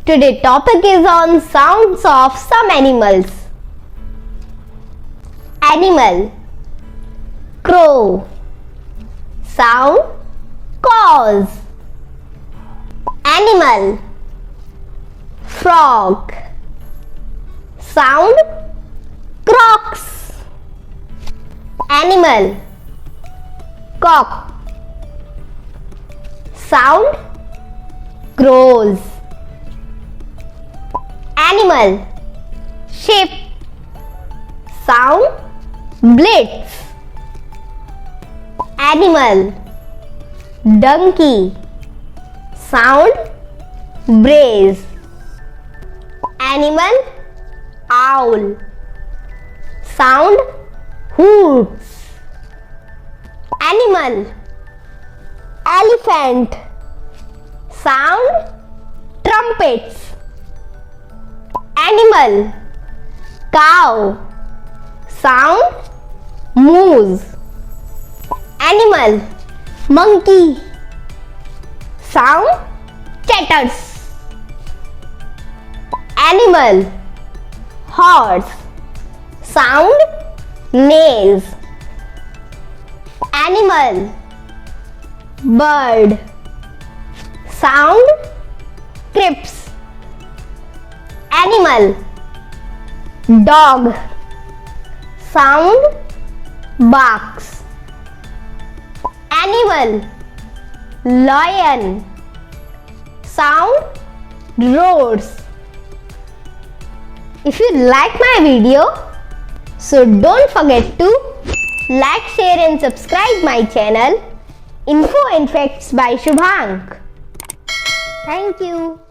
Today topic is on sounds of some animals. Animal. Crow. Sound caws. Animal. Frog. Sound croaks. Animal. Cock. Sound crows. Animal. Sheep. Sound blits. Animal. Donkey. Sound brays. Animal. Owl. Sound hoots. Animal. Elephant. Sound trumpets. Animal. Cow. Sound moos. Animal. Monkey. Sound chatters. Animal. Horse. Sound neighs. Animal. Bird. Sound creeps. Animal. Dog. Sound barks. Animal. Lion. Sound roars. If you like my video, so don't forget to like, share and subscribe my channel Info and Facts by Shubhank. Thank you.